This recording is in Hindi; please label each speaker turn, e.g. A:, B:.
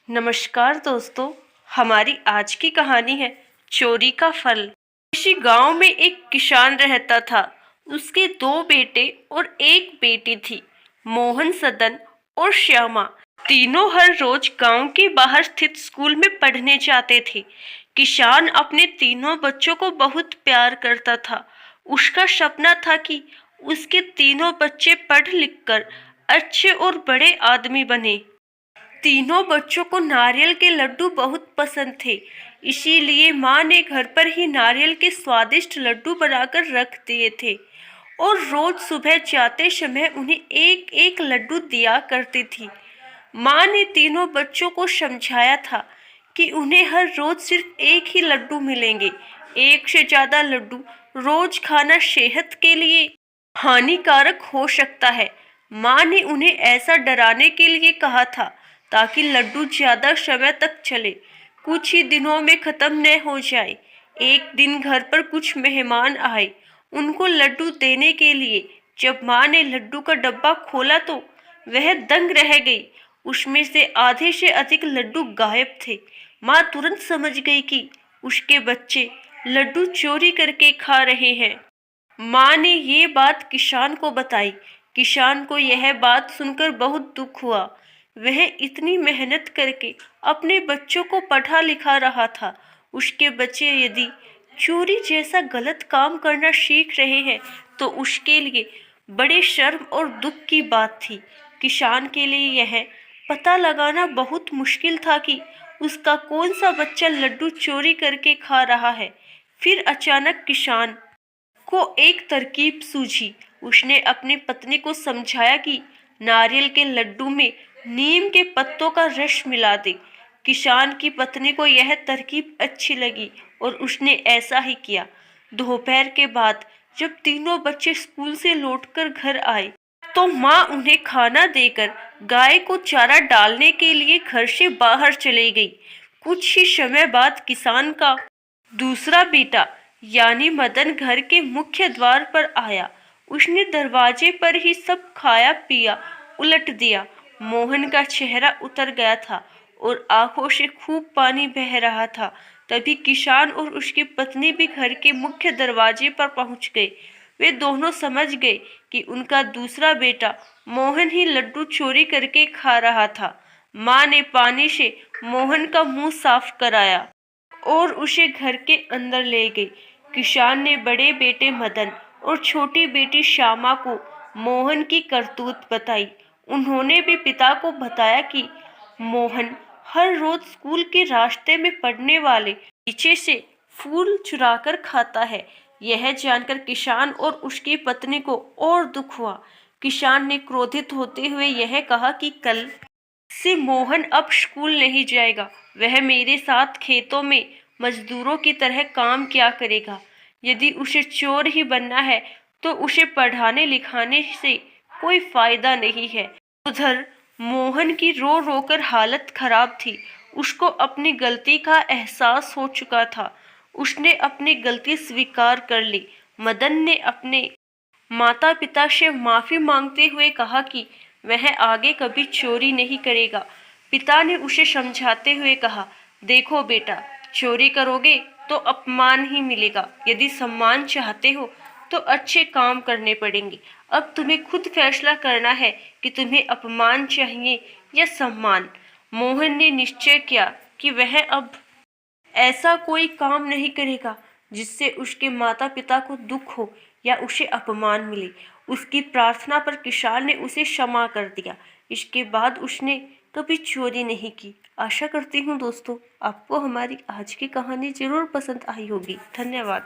A: नमस्कार दोस्तों। हमारी आज की कहानी है चोरी का फल। किसी गांव में एक किसान रहता था। उसके दो बेटे और एक बेटी थी, मोहन, सदन और श्यामा। तीनों हर रोज गांव के बाहर स्थित स्कूल में पढ़ने जाते थे। किसान अपने तीनों बच्चों को बहुत प्यार करता था। उसका सपना था कि उसके तीनों बच्चे पढ़ लिख कर अच्छे और बड़े आदमी बने। तीनों बच्चों को नारियल के लड्डू बहुत पसंद थे, इसीलिए माँ ने घर पर ही नारियल के स्वादिष्ट लड्डू बनाकर रख दिए थे और रोज सुबह जाते समय उन्हें एक एक लड्डू दिया करती थी। माँ ने तीनों बच्चों को समझाया था कि उन्हें हर रोज सिर्फ एक ही लड्डू मिलेंगे। एक से ज्यादा लड्डू रोज खाना सेहत के लिए हानिकारक हो सकता है। माँ ने उन्हें ऐसा डराने के लिए कहा था ताकि लड्डू ज्यादा समय तक चले, कुछ ही दिनों में खत्म न हो जाए। एक दिन घर पर कुछ मेहमान आए, उनको लड्डू देने के लिए। जब माँ ने लड्डू का डब्बा खोला तो वह दंग रह गई। उसमें से आधे से अधिक लड्डू गायब थे। माँ तुरंत समझ गई कि उसके बच्चे लड्डू चोरी करके खा रहे हैं। माँ ने ये बात किसान को बताई। किसान को यह बात सुनकर बहुत दुख हुआ। वह इतनी मेहनत करके अपने बच्चों को पढ़ा लिखा रहा था। उसके बच्चे यदि चोरी जैसा गलत काम करना सीख रहे हैं तो उसके लिए बड़े शर्म और दुख की बात थी। किसान के लिए यह पता लगाना बहुत मुश्किल था कि उसका कौन सा बच्चा लड्डू चोरी करके खा रहा है। फिर अचानक किसान को एक तरकीब सूझी। उसने अपनी पत्नी को समझाया कि नारियल के लड्डू में नीम के पत्तों का रस मिला दे। किसान की पत्नी को यह तरकीब अच्छी लगी और उसने ऐसा ही किया। दोपहर के बाद जब तीनों बच्चे स्कूल से लौटकर घर आए तो माँ उन्हें खाना देकर गाय को चारा डालने के लिए घर से बाहर चली गई। कुछ ही समय बाद किसान का दूसरा बेटा यानी मदन घर के मुख्य द्वार पर आया। उसने दरवाजे पर ही सब खाया पिया उलट दिया। मोहन का चेहरा उतर गया था और आंखों से खूब पानी बह रहा था। तभी किसान और उसकी पत्नी भी घर के मुख्य दरवाजे पर पहुंच गए। वे दोनों समझ गए कि उनका दूसरा बेटा मोहन ही लड्डू चोरी करके खा रहा था। माँ ने पानी से मोहन का मुंह साफ कराया और उसे घर के अंदर ले गई। किसान ने बड़े बेटे मदन और छोटी बेटी श्यामा को मोहन की करतूत बताई। उन्होंने भी पिता को बताया कि मोहन हर रोज स्कूल के रास्ते में पड़ने वाले बगीचे से फूल चुराकर खाता है। यह जानकर किसान और उसकी पत्नी को और दुख हुआ। किसान ने क्रोधित होते हुए यह कहा कि कल से मोहन अब स्कूल नहीं जाएगा। वह मेरे साथ खेतों में मजदूरों की तरह काम किया करेगा। यदि उसे चोर ही बनना है तो उसे पढ़ाने लिखाने से कोई फायदा नहीं है। उधर मोहन की रो रो कर हालत खराब थी। उसको अपनी गलती का एहसास हो चुका था। उसने अपनी गलती स्वीकार कर ली। मदन ने अपने माता पिता से माफी मांगते हुए कहा कि वह आगे कभी चोरी नहीं करेगा। पिता ने उसे समझाते हुए कहा, देखो बेटा, चोरी करोगे तो अपमान ही मिलेगा। यदि सम्मान चाहते हो तो अच्छे काम करने पड़ेंगे। अब तुम्हें खुद फैसला करना है कि तुम्हें अपमान चाहिए या सम्मान। मोहन ने निश्चय किया कि वह अब ऐसा कोई काम नहीं करेगा जिससे उसके माता पिता को दुख हो या उसे अपमान मिले। उसकी प्रार्थना पर किसान ने उसे क्षमा कर दिया। इसके बाद उसने कभी चोरी नहीं की। आशा करती हूँ दोस्तों आपको हमारी आज की कहानी जरूर पसंद आई होगी। धन्यवाद।